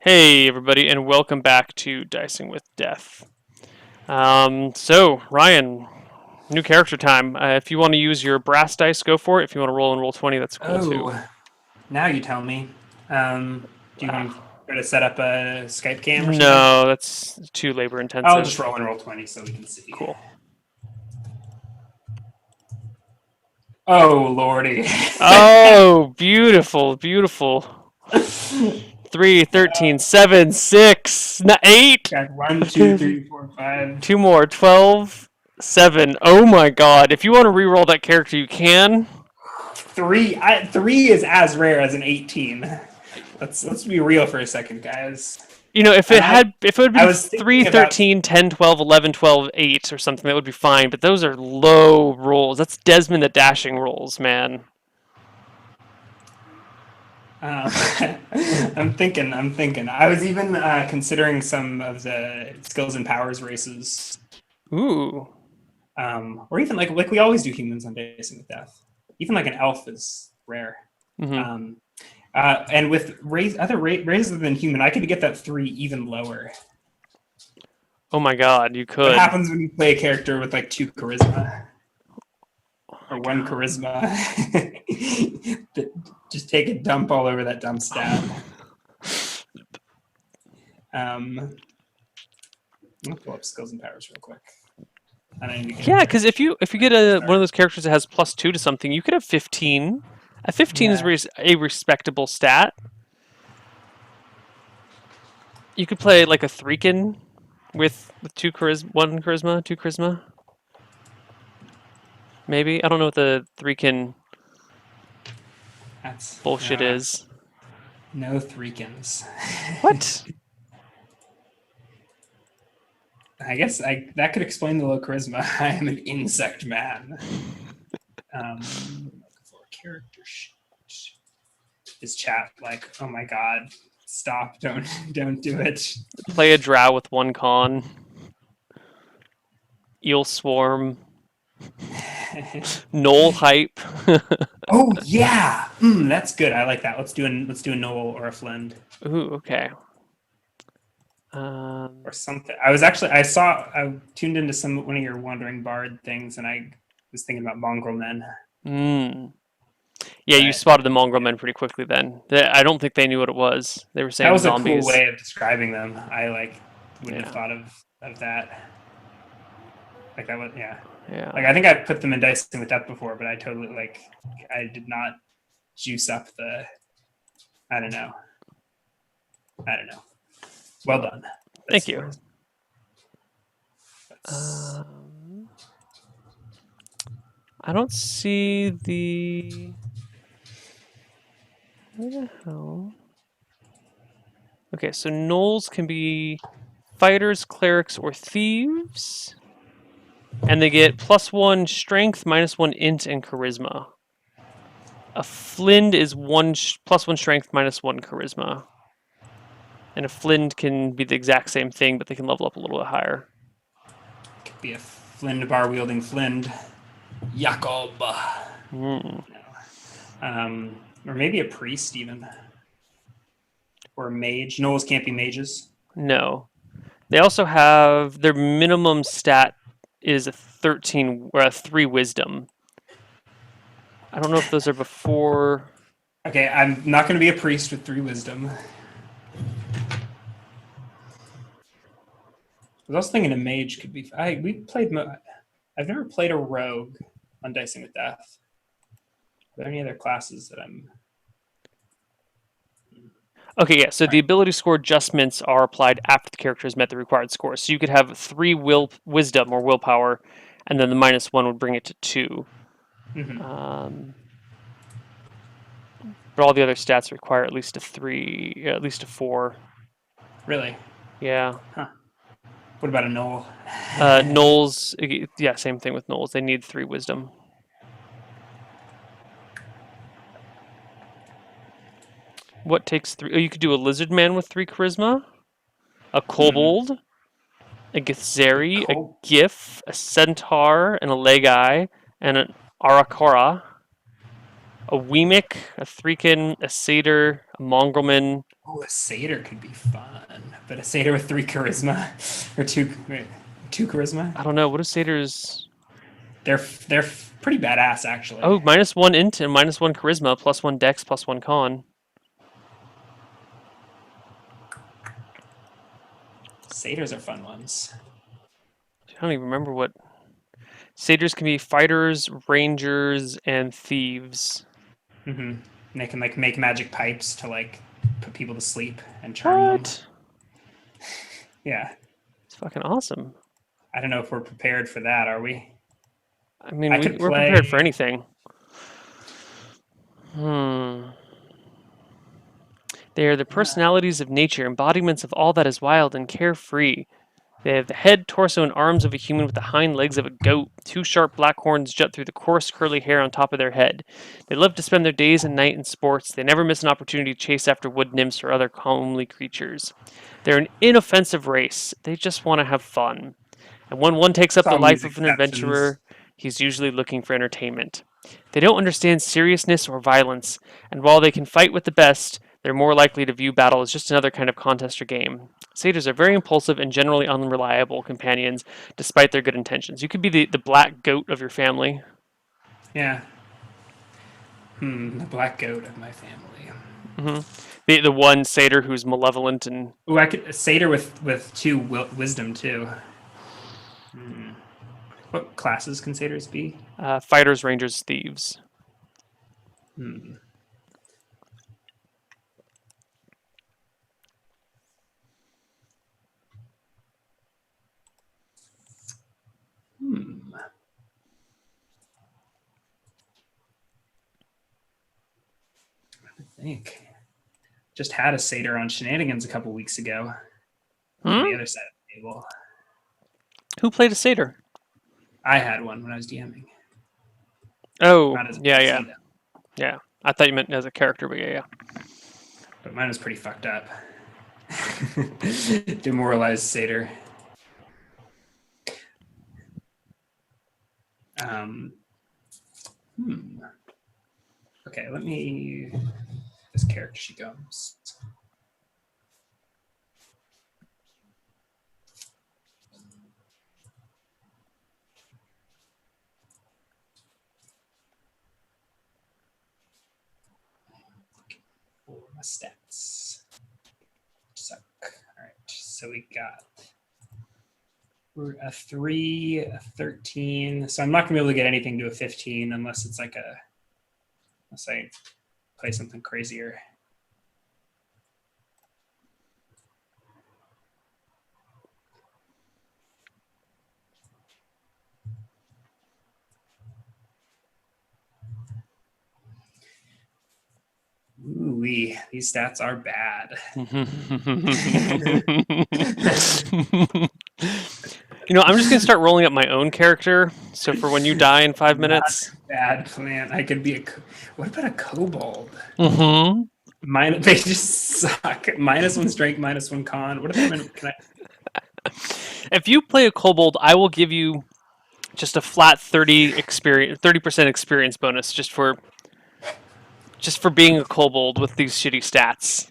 Hey, everybody, and welcome back to Dicing with Death. So, Ryan, new character time. If you want to use your brass dice, go for it. If you want to roll and roll 20, that's cool too. Oh, now you tell me. Do you want to try to set up a Skype cam or something? No, that's too labor I'll just intensive. roll and roll 20 so we can see. Cool. Oh, lordy. Oh, beautiful, beautiful. 3, 13, 7, 6, 8. Got 1, 2, 3, 4, 5. Two more, 12, 7. Oh my god. If you want to re-roll that character, you can. 3 is as rare as an 18. Let's be real for a second, guys. You know, if And it would have I been was 3, thinking about 13, 10, 12, 11, 12, 8 or something, that would be fine, but those are low rolls. That's Desmond the Dashing rolls, man. I'm thinking. I was even considering some of the skills and powers races. Ooh. Or even like we always do humans on Dicing with Death. Even like an elf is rare. Hmm. And with other races than human, I could get that 3 even lower. Oh my god, you What could. happens when you play a character with like 2 charisma or 1 charisma? Just take a dump all over that dump stat. I'm gonna pull up skills and powers real quick. Yeah, because if you get one of those characters that has +2 to something, you could have 15. A 15 Yeah. is a respectable stat. You could play like a Threekin with 2 charisma, 1 charisma, 2 charisma. Maybe. I don't know what the Threekin That's bullshit is. no Threekins. What? I guess that could explain the low charisma. I am an insect man. For character sheet. His chat like, oh my god, stop! Don't do it. Play a drow with 1 con. Eel swarm. Knoll hype. Oh yeah, that's good. I like that. Let's do a Noel or a Flend. Ooh, okay. Or something. I tuned into one of your Wandering Bard things, and I was thinking about Mongrel Men. Yeah, you spotted the mongrel men pretty quickly then. I don't think they knew what it was. They were saying That was zombies. a cool way of describing them. I wouldn't have thought of that. Like that was Yeah. Like I think I put them in Dicing with Death before, but I did not juice up the. I don't know. Well done. Thank you. I don't see the. Where the hell? Okay, so gnolls can be fighters, clerics, or thieves. And they get +1 strength, -1 int, and charisma. A Flind is +1 strength, -1 charisma. And a Flind can be the exact same thing, but they can level up a little bit higher. Could be a Flind bar wielding Flind. Jakob. No. Or maybe a priest even. Or a mage. Gnolls can't be mages. No. They also have their minimum stat is a 13 or a 3 wisdom. I don't know if those are before. Okay, I'm not going to be a priest with 3 wisdom. I was also thinking a mage could be. I've never played a rogue on Dicing with Death. Are there any other classes that I'm? Okay, yeah. So the ability score adjustments are applied after the character has met the required score. So you could have 3 wisdom or willpower, and then the -1 would bring it to 2. Mm-hmm. But all the other stats require at least a 3, at least a 4. Really? Yeah. Huh. What about a gnoll? Gnolls, yeah, same thing with gnolls. They need 3 wisdom. What takes 3? Oh, you could do a lizard man with 3 charisma, a kobold, a githzeri, a gif, a centaur, and a legai, and an arakora, a weemic, a threekin, a satyr, a mongrelman, Oh, a satyr could be fun, but a satyr with 3 charisma or two charisma. I don't know. What are satyrs? They're pretty badass actually. Oh, -1 int and -1 charisma, +1 dex, +1 con. Satyrs are fun ones. I don't even remember what. Satyrs can be fighters, rangers, and thieves. And they can like make magic pipes to like put people to sleep and charm them. What? Yeah, It's fucking awesome. I don't know if we're prepared for that. Are we? I mean, I could we're prepared play- for anything. They are the personalities of nature, embodiments of all that is wild and carefree. They have the head, torso, and arms of a human with the hind legs of a goat. 2 sharp black horns jut through the coarse, curly hair on top of their head. They love to spend their days and night in sports. They never miss an opportunity to chase after wood nymphs or other homely creatures. They're an inoffensive race. They just want to have fun. And when one takes up the Some life use of an exceptions. adventurer, he's usually looking for entertainment. They don't understand seriousness or violence, and while they can fight with the best, they're more likely to view battle as just another kind of contest or game. Satyrs are very impulsive and generally unreliable companions, despite their good intentions. You could be the black goat of your family. Yeah. The black goat of my family. The one satyr who's malevolent and Oh, I could a satyr with 2 wisdom too. What classes can satyrs be? fighters, rangers, thieves. I think just had a satyr on Shenanigans a couple weeks ago. On the other side of the table. Who played a satyr? I had one when I was DMing. Oh, Not as a yeah, PC, yeah, though, yeah. I thought you meant as a character, but yeah. but mine was pretty fucked up. Demoralized satyr. Okay, let me. This character she goes. For my stats. Suck. All right, so we got. We're a 3, a 13. So I'm not gonna be able to get anything to a 15 unless it's like unless I play something crazier. Ooh, these stats are bad. I'm just gonna start rolling up my own character. So for when you die in 5 minutes. Bad plan. I could be what about a kobold? Mm-hmm. They just suck. -1 strength, -1 con. What if can I? If you play a kobold, I will give you just a flat 30% experience bonus just for being a kobold with these shitty stats.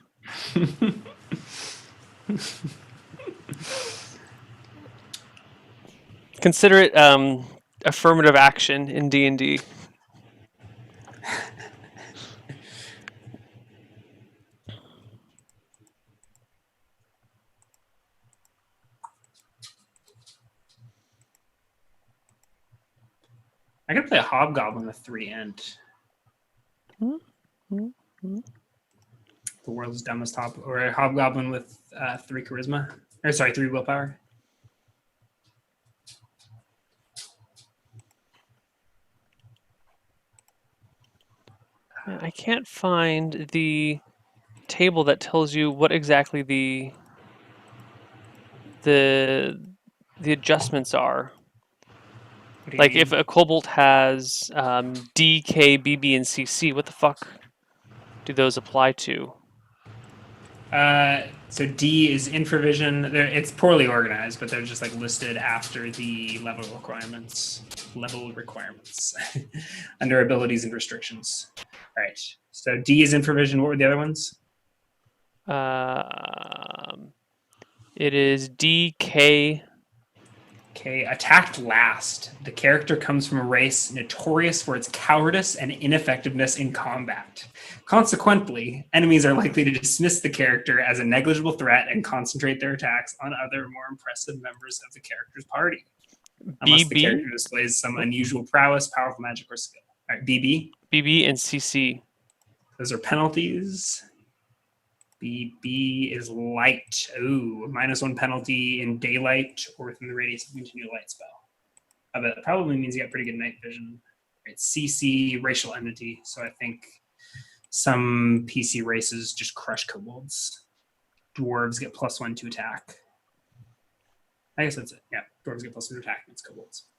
Consider it affirmative action in D&D. I could play a hobgoblin with 3 int. The world's dumbest or a hobgoblin with 3 charisma. Or sorry, 3 willpower. I can't find the table that tells you what exactly the adjustments are. What do you Like mean? if a kobold has D, K, BB, and CC, what the fuck do those apply to? So D is infravision. It's poorly organized, but they're just like listed after the level requirements. Under abilities and restrictions. All right. So D is infravision. What were the other ones? It is DK. Okay, attacked last. The character comes from a race notorious for its cowardice and ineffectiveness in combat. Consequently, enemies are likely to dismiss the character as a negligible threat and concentrate their attacks on other, more impressive members of the character's party, unless the BB, character displays some unusual prowess, powerful magic, or skill. All right, BB. BB, and CC. Those are penalties. BB is light. Ooh, -1 penalty in daylight or within the radius of a continual light spell. I bet that probably means you got pretty good night vision. Right, CC, racial entity. So I think some PC races just crush kobolds. Dwarves get +1 to attack. I guess that's it. Yeah, dwarves get +1 to attack against kobolds.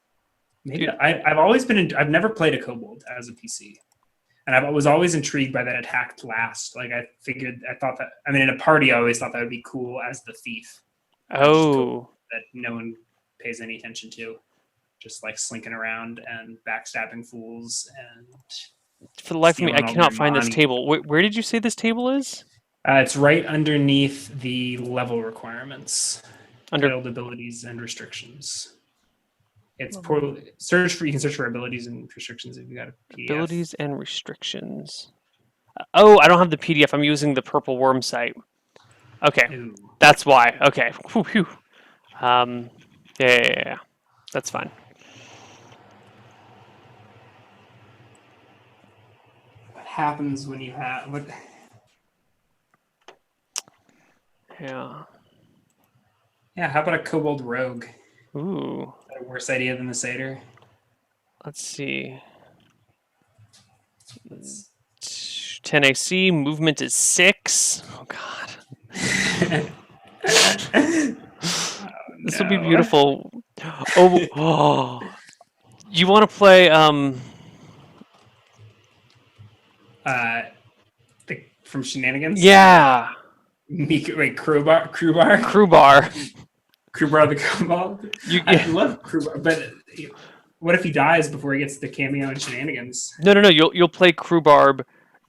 Maybe I've always been. I've never played a kobold as a PC. And I was always intrigued by that attacked last. Like I thought that. I mean, in a party, I always thought that would be cool as the thief. Oh, That no one pays any attention to, just like slinking around and backstabbing fools. And for the life of me, I stealing all cannot their find this money. table. Where did you say this table is? It's right underneath the level requirements, Under build abilities and restrictions. It's poorly You can search for abilities and restrictions if you got a PDF. abilities and restrictions. Oh, I don't have the PDF. I'm using the Purple Worm site. Okay, Ooh. that's why. Okay, whew. Yeah. That's fine. What happens when you have what? Yeah. Yeah, how about a kobold rogue? Ooh. Is that a worse idea than the satyr? Let's see. 10 AC, movement is 6. Oh god. This will be beautiful. Oh. You want to play From Shenanigans? Yeah. Wait, Crowbar Crowbar. the kobold? You, I love Crowbar, but what if he dies before he gets the cameo in Shenanigans? No. You'll play Crowbarb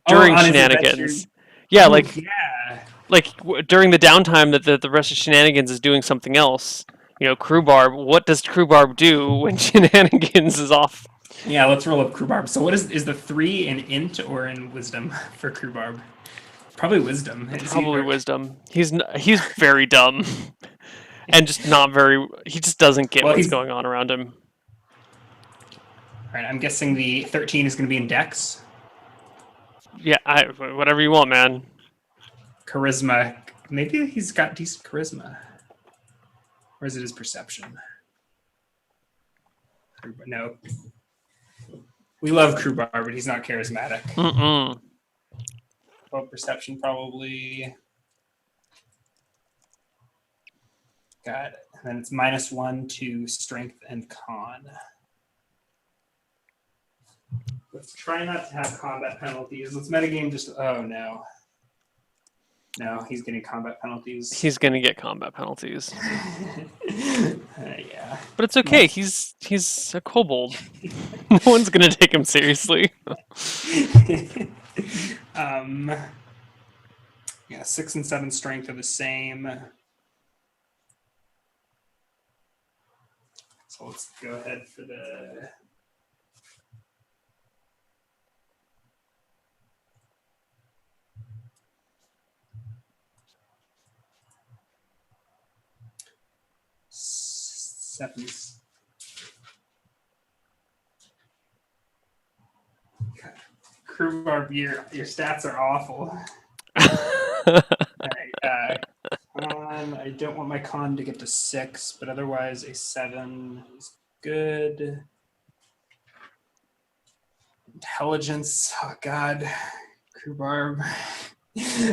during on his Shenanigans. Yeah, during the downtime that the rest of Shenanigans is doing something else. You know, Crowbarb. What does Crowbarb do when Shenanigans is off? Yeah, let's roll up Crowbarb. So what is the 3 in int or in wisdom for Crowbarb? Probably wisdom. Probably wisdom. He's very dumb, and just not very. He just doesn't get what's going on around him. All right, I'm guessing the 13 is going to be in Dex. Yeah, whatever you want, man. Charisma. Maybe he's got decent charisma. Or is it his perception? No. We love Crowbar, but he's not charismatic. Well, perception probably. Got it. And then it's -1 to strength and con. Let's try not to have combat penalties. Let's metagame just. Oh no. No, he's getting combat penalties. He's gonna get combat penalties. Yeah. But it's okay. He's a kobold. No one's gonna take him seriously. Yeah, 6 and 7 strength are the same. So let's go ahead for the. Sevens. Crowbar, your stats are awful. Right, I don't want my con to get to 6, but otherwise a 7 is good. Intelligence, oh god, Crowbar.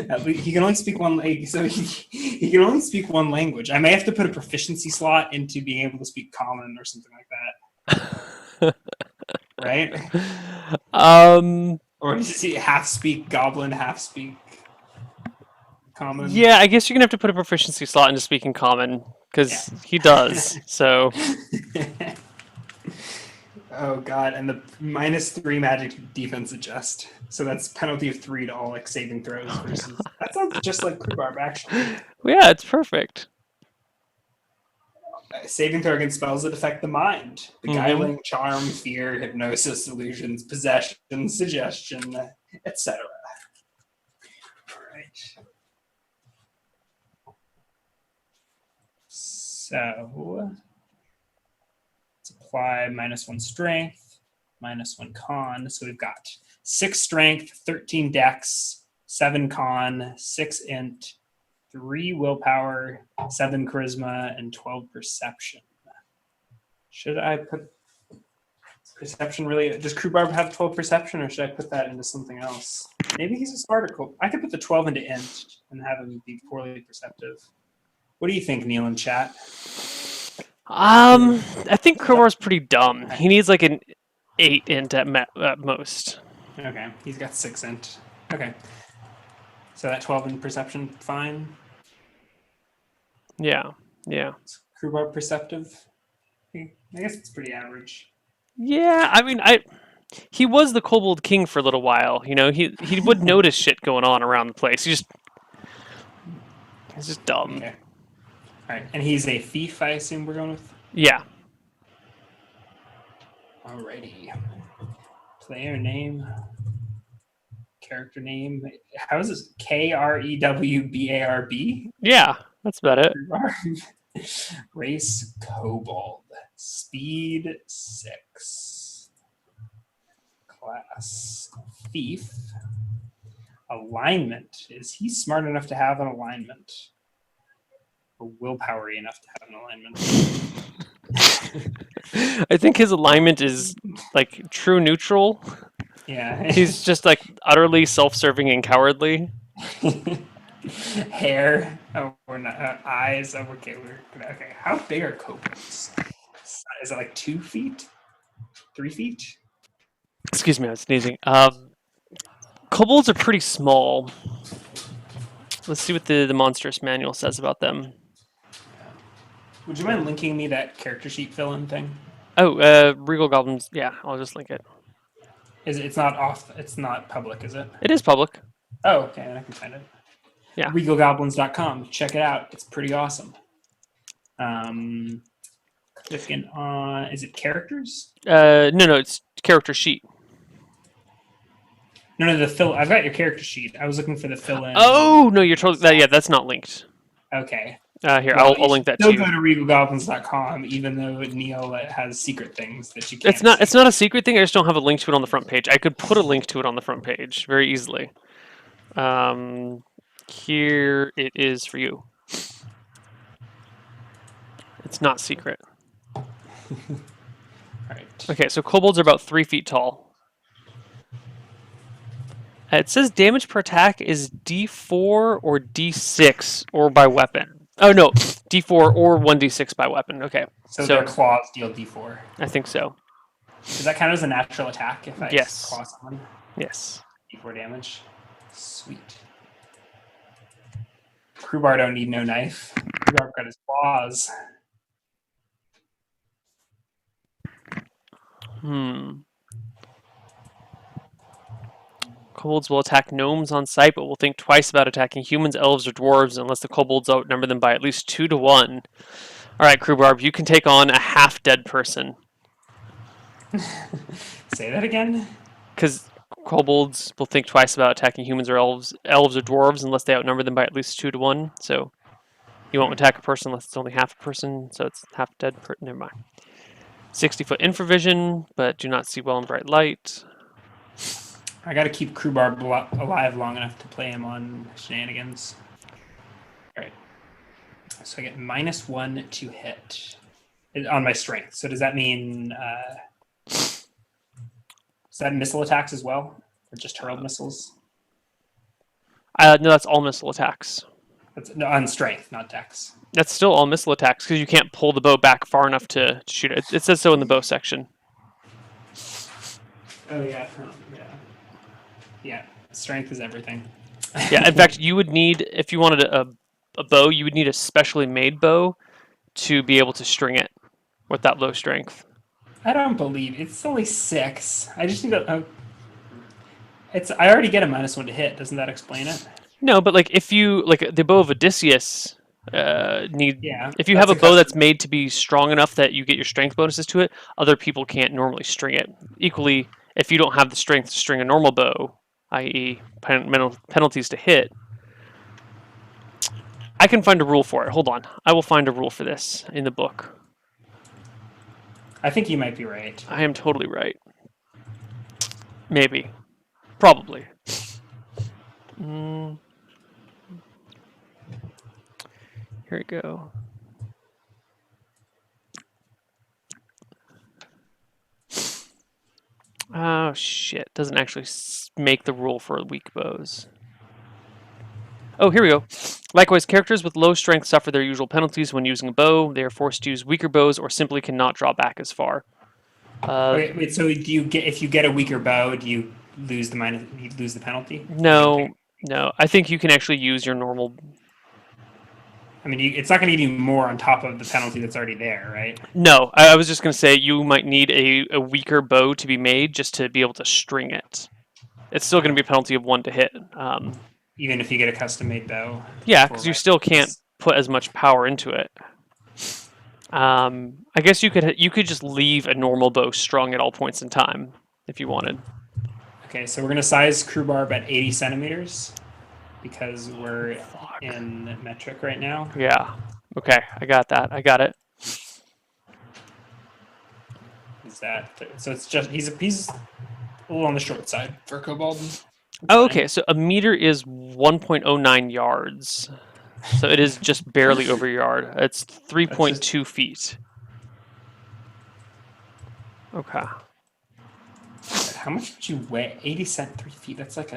At least he can only speak one language, so he can only speak one language. I may have to put a proficiency slot into being able to speak common or something like that. Right? Or does he half speak goblin, half speak common? Yeah, I guess you're gonna have to put a proficiency slot into speaking common because he does. So Oh god, and the -3 magic defense adjust. So that's penalty of 3 to all like saving throws versus that sounds just like Rhubarb actually. Well, yeah, it's perfect. Saving throw against spells that affect the mind. Beguiling, charm, fear, hypnosis, illusions, possession, suggestion, etc. Alright. So let's apply -1 strength, -1 con. So we've got 6 strength, 13 dex, 7 con, 6 int, 3 willpower, 7 charisma, and 12 perception. Should I put perception really? Does Rhubarb have 12 perception, or should I put that into something else? Maybe he's a smarter. I could put the 12 into int and have him be poorly perceptive. What do you think, Neil in chat? I think Crowbar's pretty dumb. He needs like an 8 int at most. Okay, he's got 6 int. Okay. So that 12 in perception, fine. Yeah. Is Rhubarb perceptive? I guess it's pretty average. Yeah, I mean, he was the Kobold King for a little while. You know, he would notice shit going on around the place. He's just dumb. Okay. All right, and he's a thief, I assume we're going with? Yeah. Alrighty. Player name. Character name. How is this? Krewbarb? Yeah, that's about it. Race Kobold. Speed 6. Class Thief. Alignment. Is he smart enough to have an alignment? Or willpower enough to have an alignment? I think his alignment is like true neutral. Yeah. He's just like utterly self-serving and cowardly. Hair. Oh, we're not. Eyes. Oh, okay. Okay. How big are kobolds? Is it like 2 feet? 3 feet? Excuse me, I was sneezing. Kobolds are pretty small. Let's see what the monstrous manual says about them. Would you mind linking me that character sheet fill-in thing? Oh, Regal Goblins. Yeah, I'll just link it. It's not off. It's not public, is it? It is public. Oh, okay. Then I can find it. Yeah. Regalgoblins.com. Check it out. It's pretty awesome. Clicking on. Is it characters? No, it's character sheet. No, the fill. I've got your character sheet. I was looking for the fill-in. Oh no, you're totally. Yeah, that's not linked. Okay. Here, Well, I'll link that to still you. go to regalgoblins.com, even though Neil has secret things that you can't. It's not a secret thing. I just don't have a link to it on the front page. I could put a link to it on the front page very easily. Here it is for you. It's not secret. All right. Okay, so kobolds are about 3 feet tall. It says damage per attack is D4 or D6 or by weapon. Oh no, D4 or 1D6 by weapon. Okay. So their claws deal D4. I think so. Does that count as a natural attack if I Yes. claw someone? Yes. D4 damage. Sweet. Rhubarb don't need no knife. Rhubarb got his claws. Kobolds will attack gnomes on sight, but will think twice about attacking humans, elves, or dwarves unless the kobolds outnumber them by at least 2 to 1. All right, Rhubarb, you can take on a half-dead person. Say that again? Because kobolds will think twice about attacking humans or elves or dwarves unless they outnumber them by at least 2 to 1. So you won't attack a person unless it's only half a person, so it's half-dead. Never mind. 60-foot infravision, but do not see well in bright light. I got to keep Rhubarb alive long enough to play him on shenanigans. All right. So I get -1 to hit on my strength. So does that mean is that missile attacks as well, or just hurled missiles? No, that's all missile attacks. That's on strength, not dex. That's still all missile attacks because you can't pull the bow back far enough to shoot it. It says so in the bow section. Oh yeah, yeah. Strength is everything. Yeah, in fact, you would need, if you wanted a bow, you would need a specially made bow to be able to string it with that low strength. I don't believe it's only 6. I just need to. It's. I already get a -1 to hit. Doesn't that explain it? No, but like if you like the bow of Odysseus, Yeah, if you have that's a a bow that's custom. made to be strong enough that you get your strength bonuses to it, other people can't normally string it. Equally, if you don't have the strength to string a normal bow, i.e., penalties to hit, I can find a rule for it. Hold on, I will find a rule for this in the book. I think you might be right. I am totally right. Maybe, probably. Mm, here we go. Oh shit! Doesn't actually make the rule for weak bows. Oh, here we go. Likewise, characters with low strength suffer their usual penalties when using a bow. They are forced to use weaker bows or simply cannot draw back as far. Okay, wait. So do you get if you get a weaker bow, do you lose the minus? You lose the penalty. You don't No, take. no. I think you can actually use your normal. I mean, it's not going to give you more on top of the penalty that's already there, right? No, I was just going to say you might need a weaker bow to be made just to be able to string it. It's still going to be a penalty of 1 to hit. Even if you get a custom made bow Yeah, for because you still can't rifles. put as much power into it. I guess you could just leave a normal bow strung at all points in time if you wanted. Okay, so we're going to size crew barb at 80 centimeters because we're Fuck. in metric right now. Yeah. Okay, I got that. I got it. Is that so? It's just he's a little on the short side for Kobold. Oh, okay, so a meter is 1.09 yards. So it is just barely over a yard. It's 3.2 feet. Okay. How much would you weigh? 80 cent 3 feet. That's like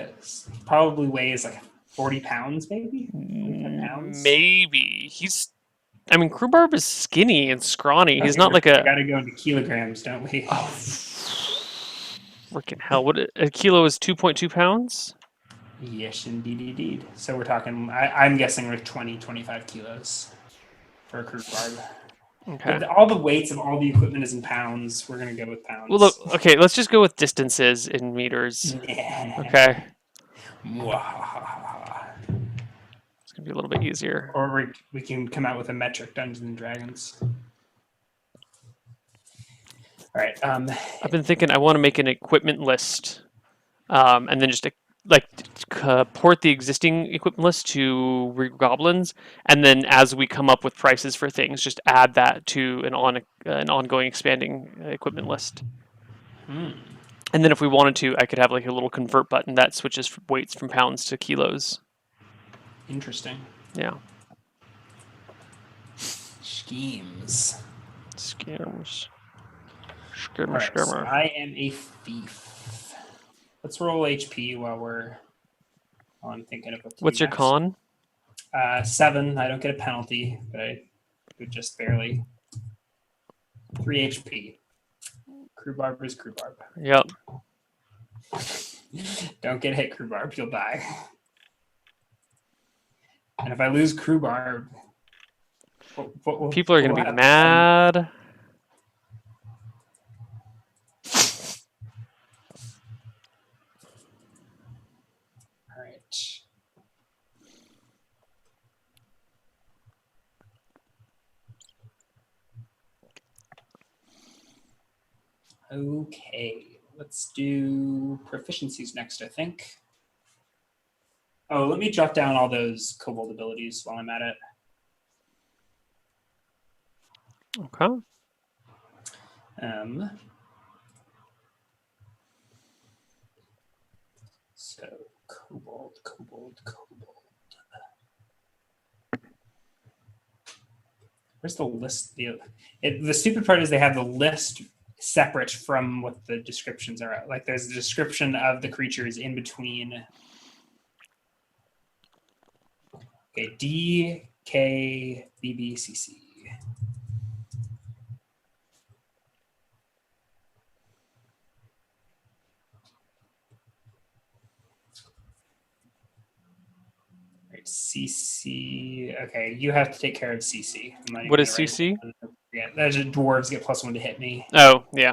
probably weighs like 40 pounds, maybe 45 pounds. Maybe. I mean, Krubarbh is skinny and scrawny. He's Okay, not like we a. got to go into kilograms, don't we? Oh, freaking hell. A kilo is 2.2 pounds? Yes, indeed. So we're talking, I'm guessing like 20, 25 kilos for a crew barb. Okay. But all the weights of all the equipment is in pounds. We're going to go with pounds. Well, look, okay, let's just go with distances in meters. Okay. It's going to be a little bit easier. Or we can come out with a metric Dungeons and Dragons. All right. I've been thinking I want to make an equipment list, and then just port the existing equipment list to Goblins, and then as we come up with prices for things, just add that to an ongoing expanding equipment list. And then if we wanted to, I could have like a little convert button that switches weights from pounds to kilos. Interesting. Yeah. Schemes. Skimmers. All right, so Skimmer. I am a thief. Let's roll HP while I'm thinking of what to What's do your next. con? 7. I don't get a penalty, but I would just barely. 3 HP. Crew barb is crew barb. Yep. Don't get hit, crew barb. You'll die. And if I lose crew barb, People are going to be mad. All right. Okay, let's do proficiencies next, I think. Oh, let me jot down all those Kobold abilities while I'm at it. Okay. So Kobold. Where's the list? The stupid part is they have the list separate from what the descriptions are. Like there's a description of the creatures in between. Okay, D, K, B, B, C, C. CC. Okay, you have to take care of CC. What is CC? forget. Dwarves get +1 to hit me. Oh, yeah.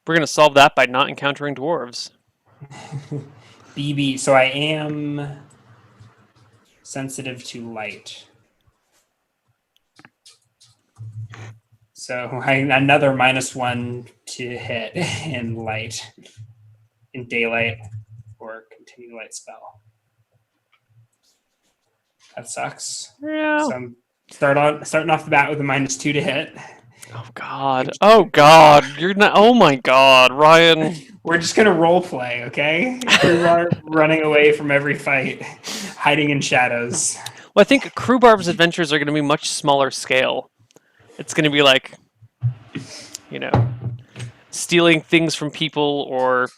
We're going to solve that by not encountering dwarves. BB. So I am sensitive to light. So another -1 to hit in light, in daylight, or continue light spell. That sucks. Yeah. So I'm starting off the bat with a -2 to hit. Oh God. Oh God. You're not. Oh my God, Ryan. We're just gonna role play, okay? Krubarb's running away from every fight, hiding in shadows. Well, I think Krubarb's adventures are going to be much smaller scale. It's going to be like, stealing things from people, or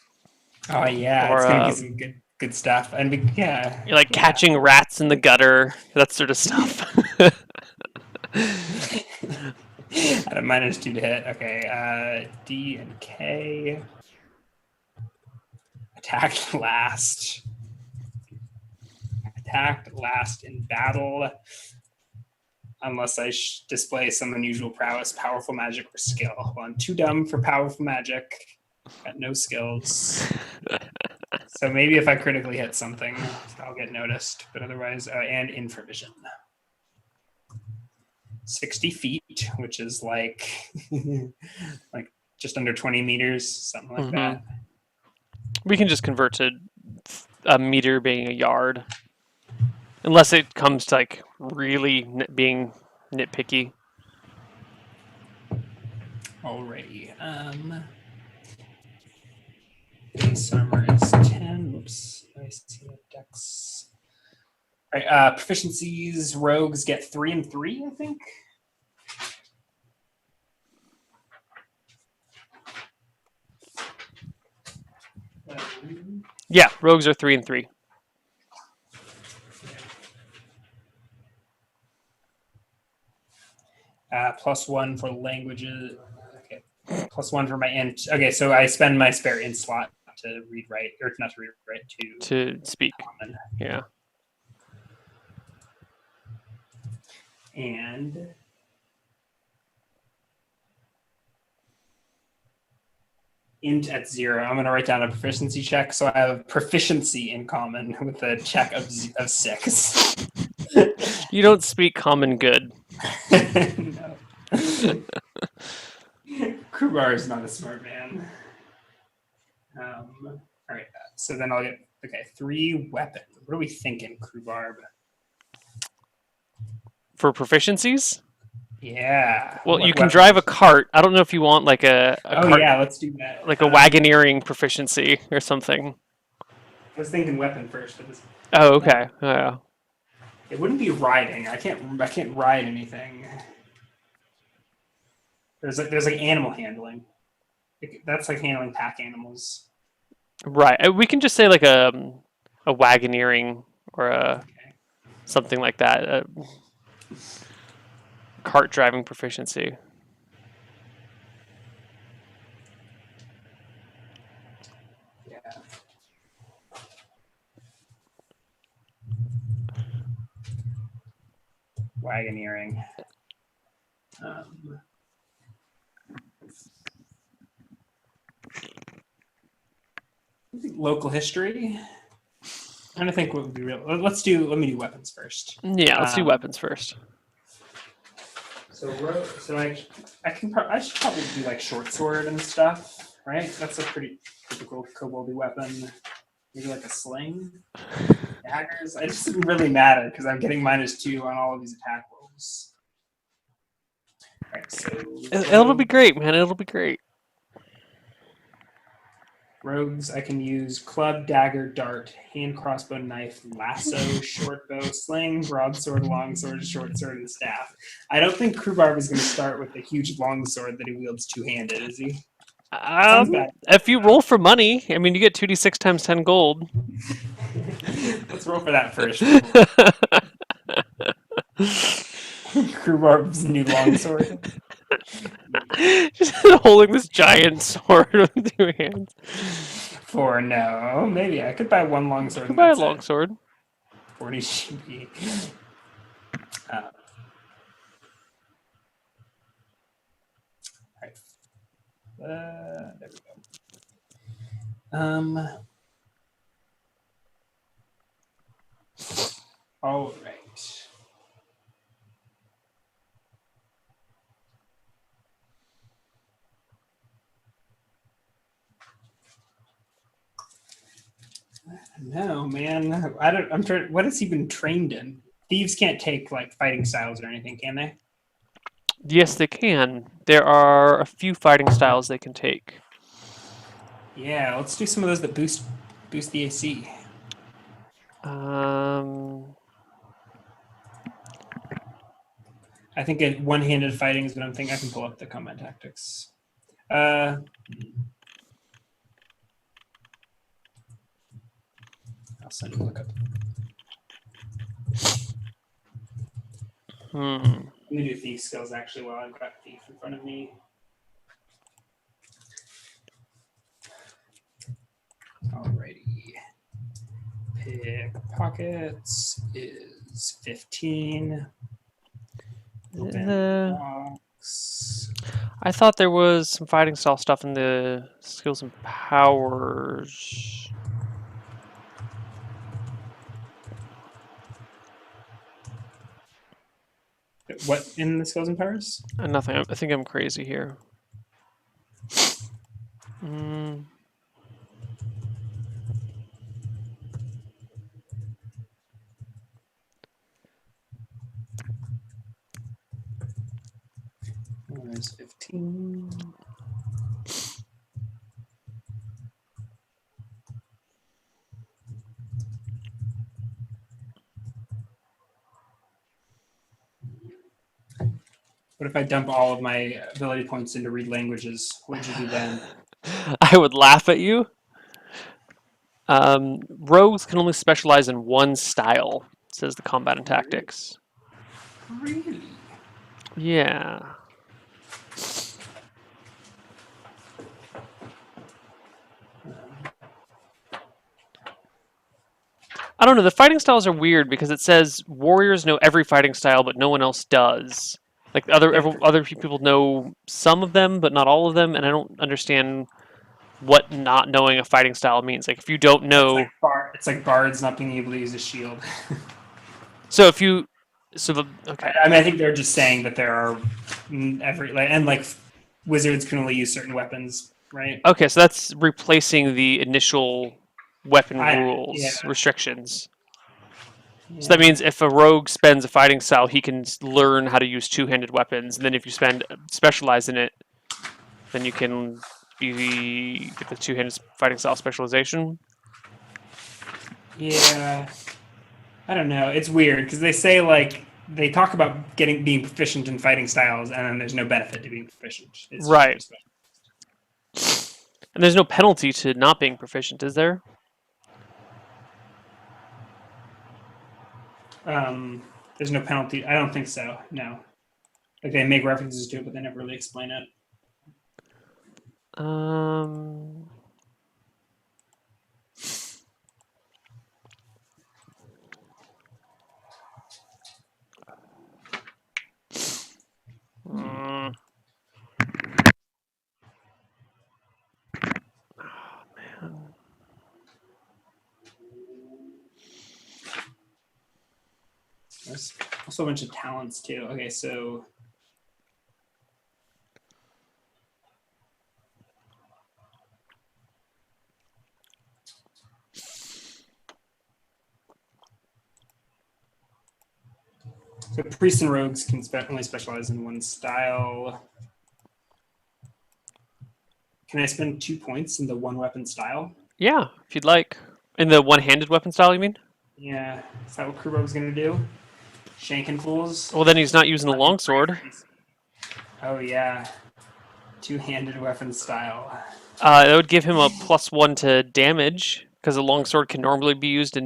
Oh yeah, it's gonna be some good stuff, and yeah, catching rats in the gutter, that sort of stuff. At a -2 to hit. Okay, D and K. Attacked last. Attacked last in battle. Unless I display some unusual prowess, powerful magic, or skill. Well, I'm too dumb for powerful magic. Got no skills. So maybe if I critically hit something, I'll get noticed. But otherwise, and infravision. 60 feet, which is like just under 20 meters, something like that. We can just convert to a meter being a yard, unless it comes to like really being nitpicky. Alrighty. Base armor is 10. Oops. I see a dex. All right. Proficiencies. Rogues get 3 and 3, I think. Yeah, rogues are 3 and 3. +1 for languages. Okay. +1 for my int. Okay, so I spend my spare int slot to read, write, or not to read, write, to speak. Common. Yeah. And int at 0. I'm going to write down a proficiency check. So I have proficiency in common with a check of 6. You don't speak common good. No. Krubar is not a smart man. All right. So then I'll get, 3 weapon. What are we thinking, Krubarb? For proficiencies? Yeah. Well, you can drive a cart. I don't know if you want like a cart, yeah, let's do that. like a wagoneering proficiency or something. I was thinking weapon first, but this. Oh, okay. Yeah. It wouldn't be riding. I can't ride anything. There's like animal handling. That's like handling pack animals. Right. We can just say like a wagoneering or something like that. Cart driving proficiency. Yeah. Wagoneering. Local history. I'm trying to think what would be real. Let me do weapons first. Yeah, let's do weapons first. So I should probably do like short sword and stuff, right? That's a pretty typical koboldy weapon. Maybe like a sling. Daggers. It doesn't really matter because I'm getting -2 on all of these attack rolls. All right, so It'll be great, man. It'll be great. Rogues, I can use club, dagger, dart, hand crossbow, knife, lasso, short bow, sling, broadsword, longsword, short sword, and staff. I don't think Krubarb is going to start with the huge longsword that he wields two-handed, is he? If you roll for money, I mean, you get 2d6 times 10 gold. Let's roll for that first. Krubarb's new longsword. Just holding this giant sword with 2 hands. No, maybe I could buy one longsword. You could buy a longsword. 40 GP. There we go. All right. No, man. I'm trying. What has he been trained in? Thieves can't take like fighting styles or anything, can they? Yes, they can. There are a few fighting styles they can take. Yeah, let's do some of those that boost the AC. I think one-handed fighting is what I'm thinking. I can pull up the combat tactics. I'll send you a look up. Let me do thief skills actually while I've got thief in front of me. Alrighty. Pickpockets is 15. Open box. I thought there was some fighting style stuff in the skills and powers. What in the skills and powers? Nothing. I think I'm crazy here. There's 15. What if I dump all of my ability points into read languages? What would you do then? I would laugh at you. Rogues can only specialize in one style, says the combat and tactics. Really? Yeah. I don't know. The fighting styles are weird because it says warriors know every fighting style, but no one else does. Like other people know some of them, but not all of them, and I don't understand what not knowing a fighting style means. Like if you don't know, it's like bards not being able to use a shield. okay. I mean, I think they're just saying that there are wizards can only use certain weapons, right? Okay, so that's replacing the initial weapon rules restrictions. Yeah. So that means if a rogue spends a fighting style, he can learn how to use two-handed weapons. And then if you specialize in it, then you can get the two-handed fighting style specialization. Yeah, I don't know. It's weird because they say they talk about being proficient in fighting styles, and then there's no benefit to being proficient. It's right. And there's no penalty to not being proficient, is there? There's no penalty. I don't think so. No. Like they make references to it, but they never really explain it. There's also a bunch of talents too. Okay, so priests and rogues can only specialize in one style. Can I spend 2 points in the one weapon style? Yeah, if you'd like. In the one-handed weapon style, you mean? Yeah. Is that what Krubar was going to do? Shanking fools? Well, then he's not using the longsword. Oh, yeah. Two-handed weapon style. That would give him a +1 to damage, because a longsword can normally be used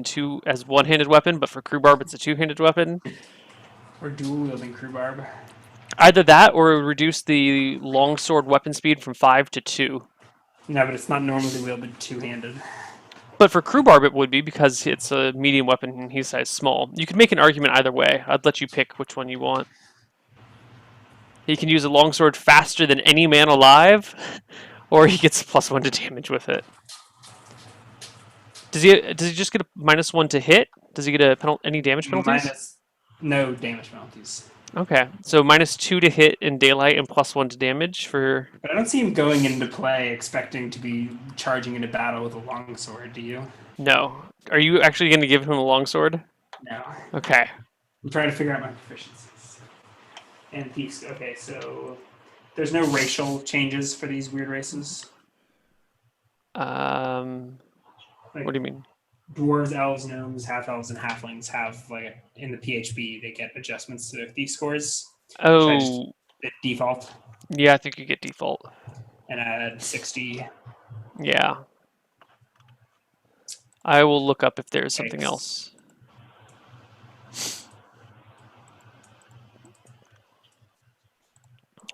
as one-handed weapon, but for Krubard it's a two-handed weapon. Or dual-wielding Krubard. Either that, or it would reduce the longsword weapon speed from 5 to 2. No, but it's not normally wielded two-handed. But for Krubard it would be, because it's a medium weapon and he's size small. You could make an argument either way. I'd let you pick which one you want. He can use a longsword faster than any man alive, or he gets +1 to damage with it. Does he just get a -1 to hit? Does he get a any damage penalties? No damage penalties. Okay, so -2 to hit in daylight and +1 to damage for. But I don't see him going into play expecting to be charging into battle with a longsword. Do you? No. Are you actually going to give him a longsword? No. Okay. I'm trying to figure out my proficiencies. And these. Okay, so there's no racial changes for these weird races. What do you mean? Dwarves, elves, gnomes, half elves, and halflings have like in the PHB they get adjustments to their thief scores. Oh, The default yeah, I think you get default. and add 60. Yeah. I will look up if there's something else.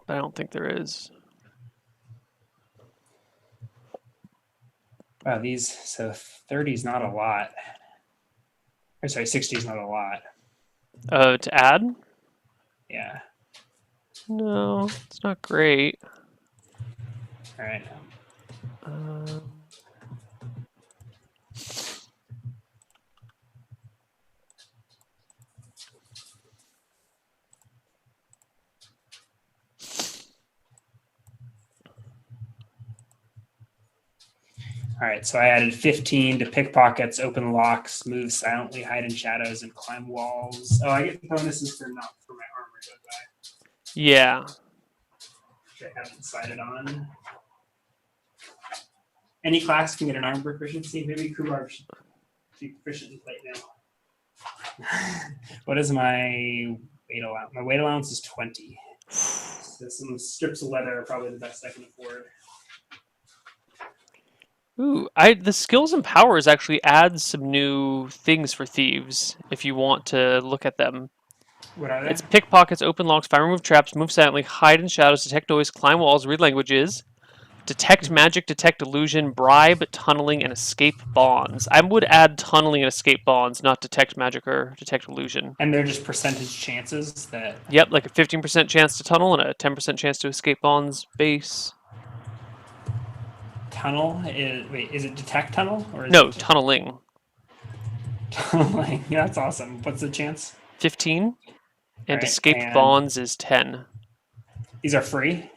But I don't think there is. Wow, these so 30 is not a lot. Or sorry, 60 is not a lot. To add? Yeah. No, it's not great. All right. All right, so I added 15 to pickpockets, open locks, move silently, hide in shadows, and climb walls. Oh, I get bonuses for not for my armor, don't I? Yeah. Which I haven't decided on. Any class can get an armor proficiency. Maybe Kubar should be proficient in plate now. What is my weight allowance? My weight allowance is 20. So some strips of leather are probably the best I can afford. Ooh, the skills and powers actually add some new things for thieves if you want to look at them. What are they? It's pickpockets, open locks, fire, remove traps, move silently, hide in shadows, detect noise, climb walls, read languages, detect magic, detect illusion, bribe, tunneling, and escape bonds. I would add tunneling and escape bonds, not detect magic or detect illusion. And they're just percentage chances that. Yep, like a 15% chance to tunnel and a 10% chance to escape bonds base. Tunnel is is it detect tunnel or is No, it tunneling. tunneling? Yeah, that's awesome. What's the chance? 15, and Right, escape and bonds is 10. these are free.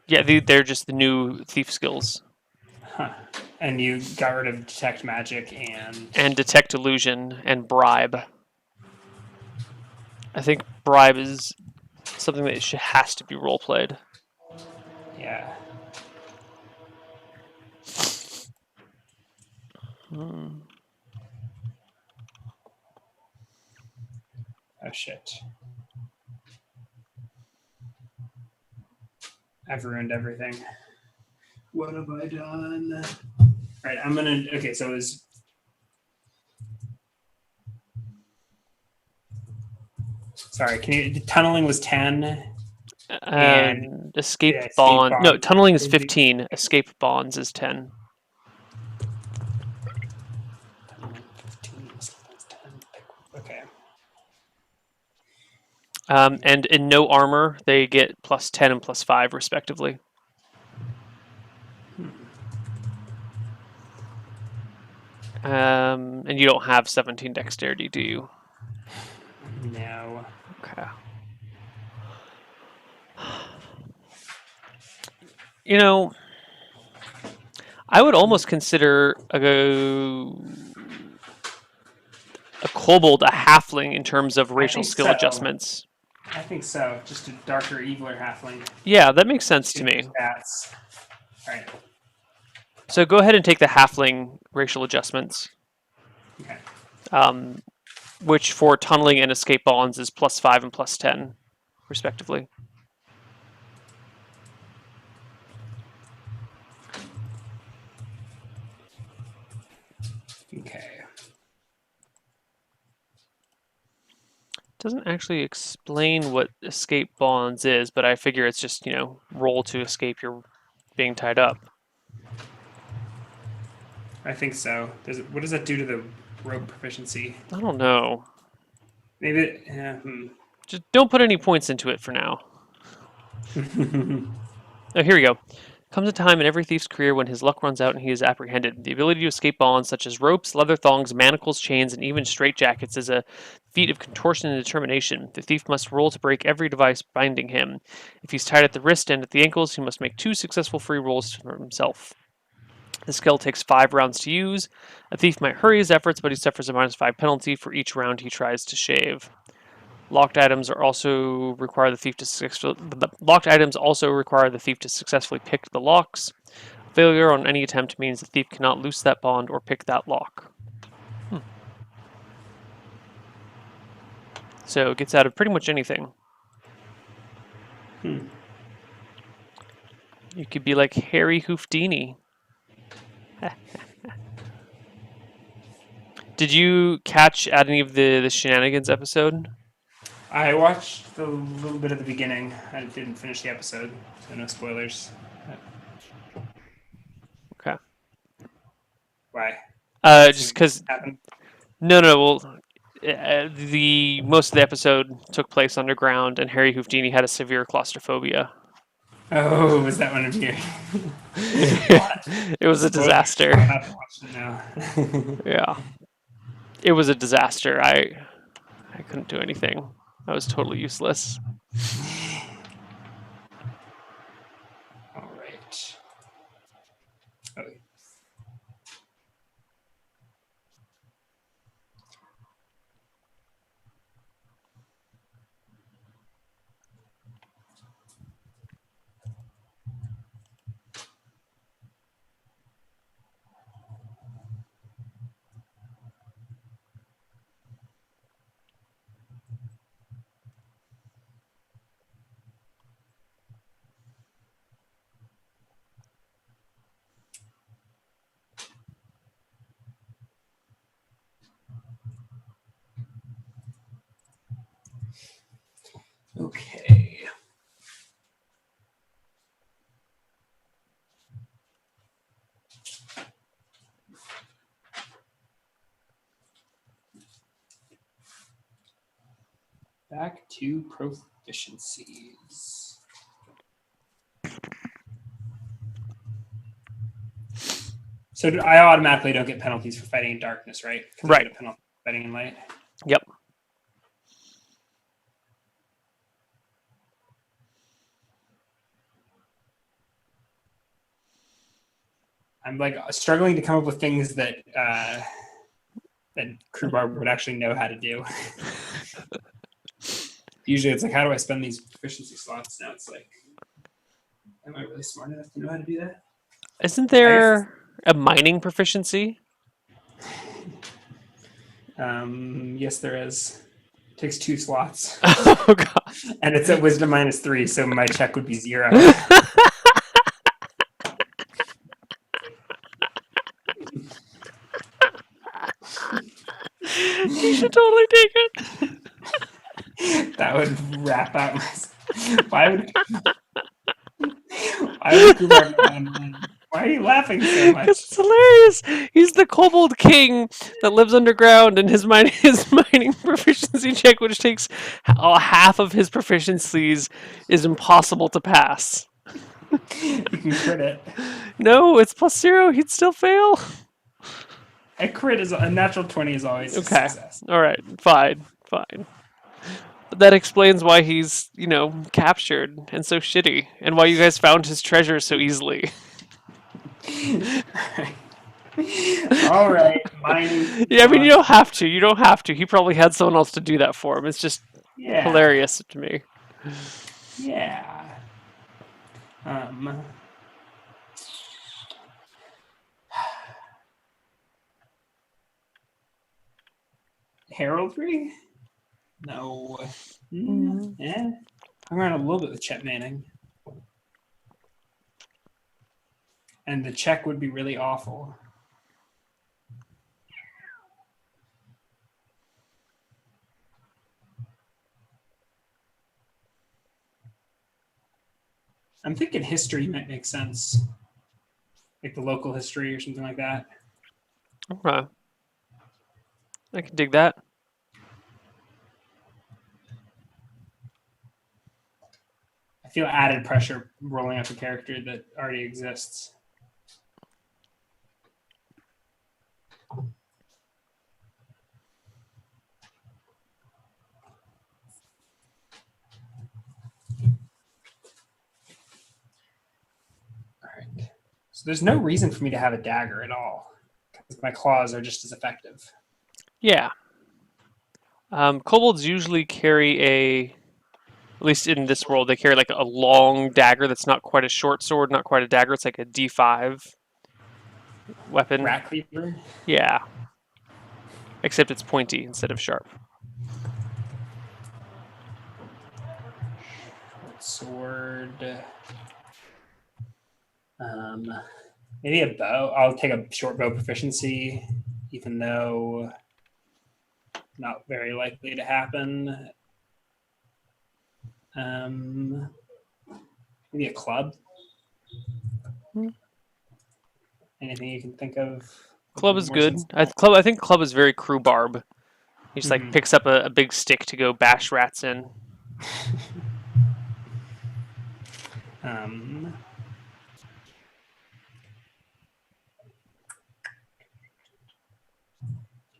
Yeah, they're just the new thief skills. Huh. And you got rid of detect magic and detect illusion and bribe. I think bribe is something that has to be role played. yeah. Oh shit. I've ruined everything. What have I done? All right, I'm gonna. Okay, so it was. Sorry, can you? Tunneling was 10. And escape yeah, bond. No, bond tunneling is 15. Escape bonds is 10. 15, 10. Okay. And in no armor, they get +10 and +5 respectively. And you don't have 17 dexterity, do you? No. Okay. You know, I would almost consider a kobold a halfling in terms of racial skill adjustments. I think so. Just a darker, eviler halfling. Yeah, that makes sense to me. Stats. All right. So go ahead and take the halfling racial adjustments. Okay. Which for tunneling and escape bonds is +5 and +10, respectively. Okay. Doesn't actually explain what escape bonds is, but I figure it's just, roll to escape your being tied up. I think so. What does that do to the rope proficiency? I don't know. Maybe. Just don't put any points into it for now. Oh, here we go. Comes a time in every thief's career when his luck runs out and he is apprehended. The ability to escape bonds such as ropes, leather thongs, manacles, chains, and even straitjackets is a feat of contortion and determination. The thief must roll to break every device binding him. If he's tied at the wrist and at the ankles, he must make 2 successful free rolls for himself. The skill takes 5 rounds to use. A thief might hurry his efforts, but he suffers a -5 penalty for each round he tries to shave. Locked items also require the thief to successfully pick the locks. Failure on any attempt means the thief cannot loose that bond or pick that lock. So it gets out of pretty much anything. Hmm. You could be like Harry Houdini. Did you catch any of the shenanigans episode? I watched a little bit of the beginning. I didn't finish the episode, so no spoilers. Okay. Why? Just because Happened? no, well, the most of the episode took place underground, and Harry Houdini had a severe claustrophobia. Oh, was that one of you? It was a disaster. I'll have to watch it now. Yeah, it was a disaster. I couldn't do anything. I was totally useless. All right. Oh, okay. Back to proficiencies. So I automatically don't get penalties for fighting in darkness, right? 'Cause I Right. get a penalty for fighting in light. Yep. I'm like struggling to come up with things that that Crewbar would actually know how to do. Usually, it's like, how do I spend these proficiency slots? Now it's like, am I really smart enough to know how to do that? Isn't there a mining proficiency? Yes, there is. It takes 2 slots, Oh god. and it's at Wisdom -3, so my check would be 0. You should totally take it. That would wrap out my. Why would Crewbar know how to mine? Why are you laughing so much? Because it's hilarious. He's the kobold king that lives underground, and his mining proficiency check, which takes half of his proficiencies, is impossible to pass. You can crit it. No, it's +0. He'd still fail. A crit is a natural 20 is always a Okay. success. All right. Fine. But that explains why he's, captured and so shitty, and why you guys found his treasure so easily. All right, mining. Yeah, I mean, you don't have to. You don't have to. He probably had someone else to do that for him. It's just Yeah. hilarious to me. Yeah. Heraldry? No. Yeah. I'm around a little bit with Chet Manning. And the check would be really awful. I'm thinking history might make sense. Like the local history or something like that. Okay. I can dig that. I feel added pressure rolling up a character that already exists. All right. So there's no reason for me to have a dagger at all, because my claws are just as effective. Yeah. Kobolds usually carry at least in this world, they carry like a long dagger that's not quite a short sword, not quite a dagger. It's like a D5 weapon. Rat cleaver. Yeah. Except it's pointy instead of sharp. Sword. Maybe a bow. I'll take a short bow proficiency, even though not very likely to happen. Maybe a club. Anything you can think of? Club is More good. sense- I think club is very Rhubarb. He just like Mhm. picks up a big stick to go bash rats in.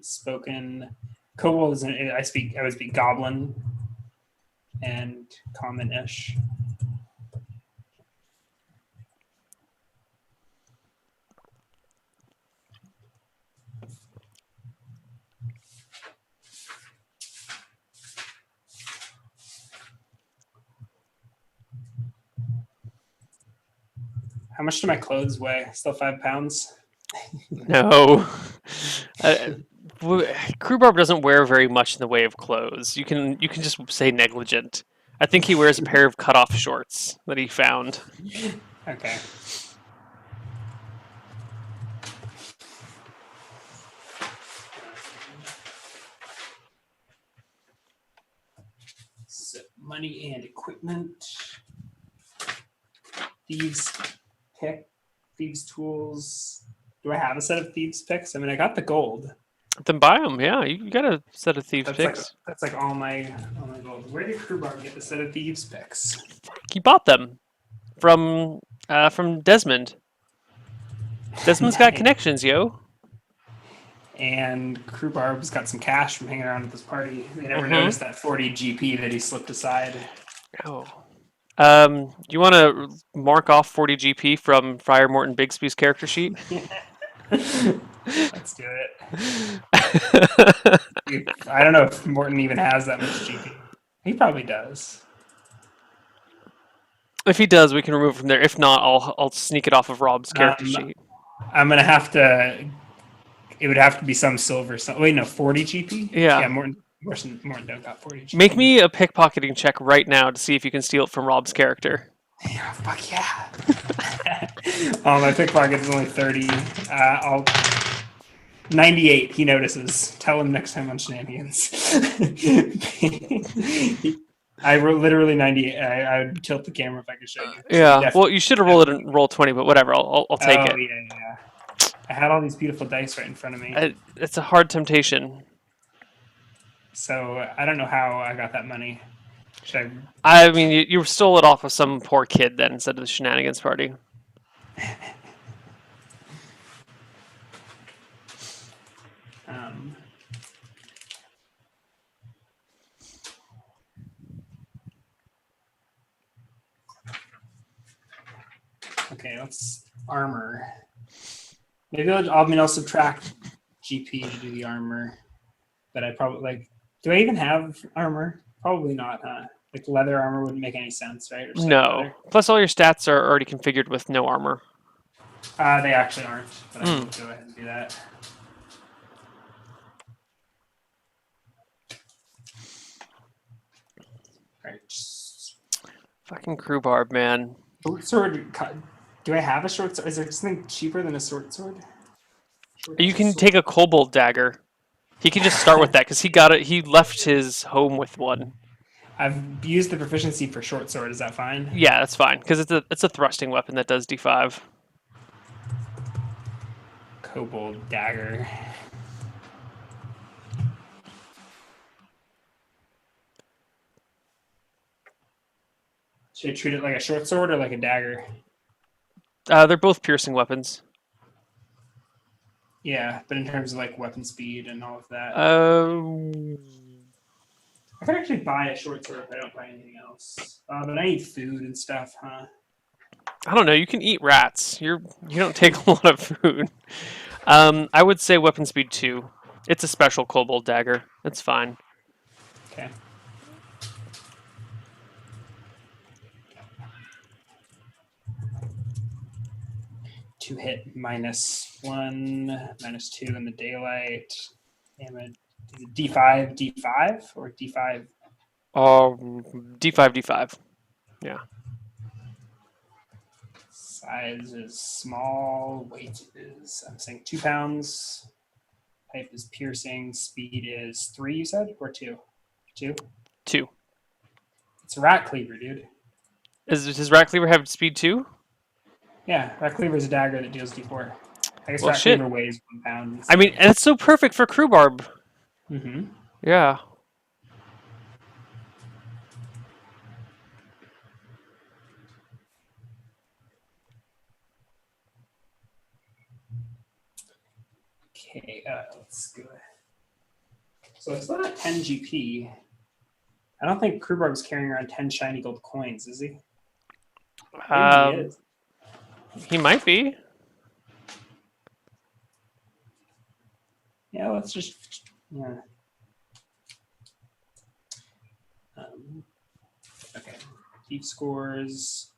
Spoken. Kobold is. I would speak Goblin and Common-ish. How much do my clothes weigh? Still 5 pounds? No. Rhubarb doesn't wear very much in the way of clothes. You can just say negligent. I think he wears a pair of cutoff shorts that he found. Okay. So money and equipment. Thieves tools. Do I have a set of thieves picks? I mean, I got the gold. Then buy them. Yeah, you got a set of thieves picks. That's like all my gold. Where did Rhubarb get the set of thieves picks? He bought them from Desmond. Desmond's got Nice. connections, yo. And Rhubarb's got some cash from hanging around at this party. They never noticed that 40 GP that he slipped aside. Oh. You want to mark off 40 GP from Friar Morton Bigsby's character sheet? Let's do it. I don't know if Morton even has that much GP. He probably does. If he does, we can remove it from there. If not, I'll sneak it off of Rob's character sheet. I'm gonna have to. It would have to be some silver. Wait, no, 40 GP. Yeah. Yeah, Morton don't got 40 GP. Make me a pickpocketing check right now to see if you can steal it from Rob's character. Yeah, fuck yeah. My pickpocket is only 30. I'll 98. He notices. Tell him next time on Shenanigans. I wrote literally 98. I would tilt the camera if I could show you. Yeah. Well, you should have rolled it in roll 20, but whatever. I'll take it. Yeah. I had all these beautiful dice right in front of me. It's a hard temptation. So I don't know how I got that money. I mean, you stole it off of some poor kid then instead of the Shenanigans party. Okay, let's armor. Maybe I'll subtract GP to do the armor. But I probably do I even have armor? Probably not, huh? Like leather armor wouldn't make any sense, right? No. Leather. Plus, all your stats are already configured with no armor. They actually aren't, but I can go ahead and do that. Right. Fucking Rhubarb, man. Short sword. Do I have a short sword? Is there something cheaper than a short sword? You can take a kobold dagger. He can just start with that because he got it. He left his home with one. I've used the proficiency for short sword. Is that fine? Yeah, that's fine because it's a thrusting weapon that does D5. Kobold dagger. Should I treat it like a short sword or like a dagger? They're both piercing weapons. Yeah, but in terms of like weapon speed and all of that, Um, I could actually buy a short sword if I don't buy anything else. But I need food and stuff, huh? I don't know. You can eat rats. You don't take a lot of food. I would say weapon speed 2. It's a special kobold dagger. It's fine. Okay. Two hit -1, -2 in the daylight. Damage. Is it D5, D5, or D5? D5, D5. Yeah. Size is small. Weight is, I'm saying 2 pounds. Type is piercing. Speed is 3, you said? Or 2? 2? 2. It's a rat cleaver, dude. Does Rat Cleaver have speed 2? Yeah, rat cleaver is a dagger that deals D4. I guess Well, rat shit. cleaver weighs 1 pound. I mean, and it's so perfect for Crewbarb. Mm-hmm. Yeah. Okay, let's go. So it's not 10 GP. I don't think Krubarb's carrying around 10 shiny gold coins, is he? Maybe he is. He might be. Yeah, let's just, yeah. Okay, deep scores.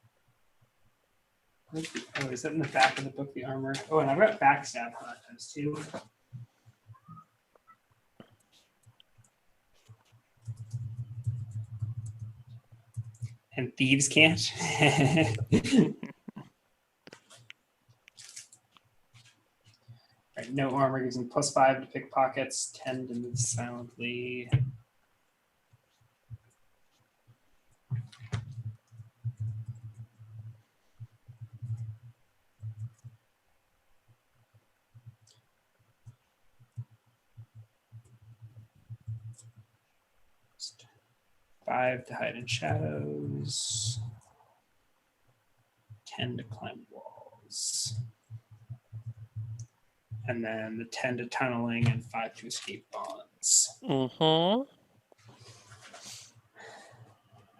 Oh, is that in the back of the book, the armor? Oh, and I've got backstab times 2. And thieves can't. Right, no armor gives him +5 to pickpockets, 10 to move silently. Five to hide in shadows. 10 to climb walls. And then the 10 to tunneling and 5 to escape bonds. Mm-hmm.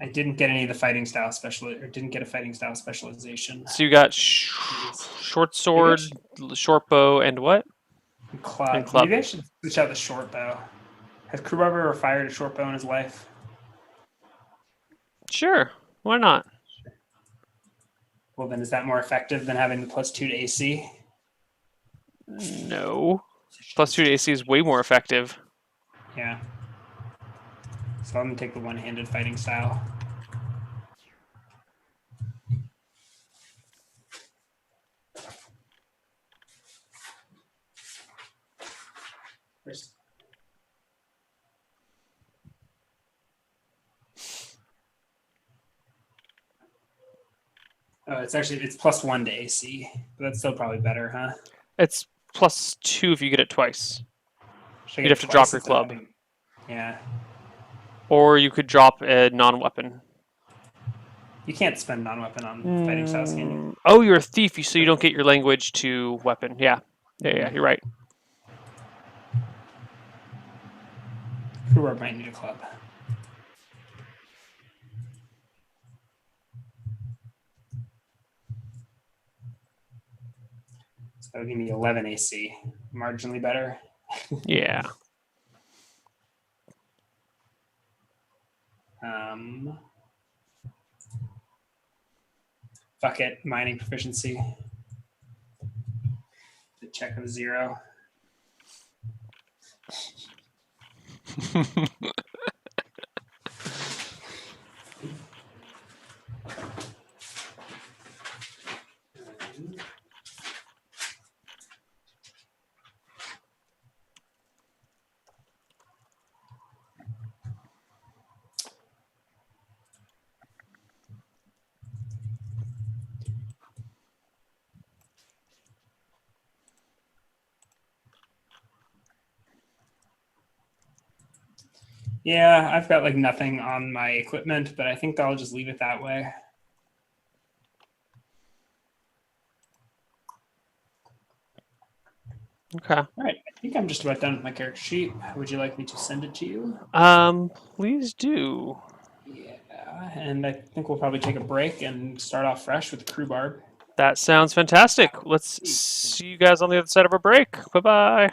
I didn't get any of the fighting style didn't get a fighting style specialization. So you got short sword, short bow, and what? Club. And club. Maybe I should switch out the short bow. Has Crewbarber ever fired a short bow in his life? Sure. Why not? Well, then is that more effective than having the +2 to AC? No. +2 to AC is way more effective. Yeah. So I'm going to take the one-handed fighting style. First. Oh, it's +1 to AC. But that's still probably better, huh? It's +2 if you get it twice. Should I You'd get have to it drop twice your instead of club. Yeah. Or you could drop a non-weapon. You can't spend non-weapon on fighting styles, can you? Oh, you're a thief, so you don't get your language to weapon. Yeah. Yeah, you're right. Crewbarb might need a club. So that would give me 11 AC. Marginally better. Yeah. Fuck it, mining proficiency. The check of 0. Yeah, I've got like nothing on my equipment, but I think I'll just leave it that way. Okay. All right, I think I'm just about done with my character sheet. Would you like me to send it to you? Please do. Yeah, and I think we'll probably take a break and start off fresh with Crew Barb. That sounds fantastic. Let's see you guys on the other side of a break. Bye bye.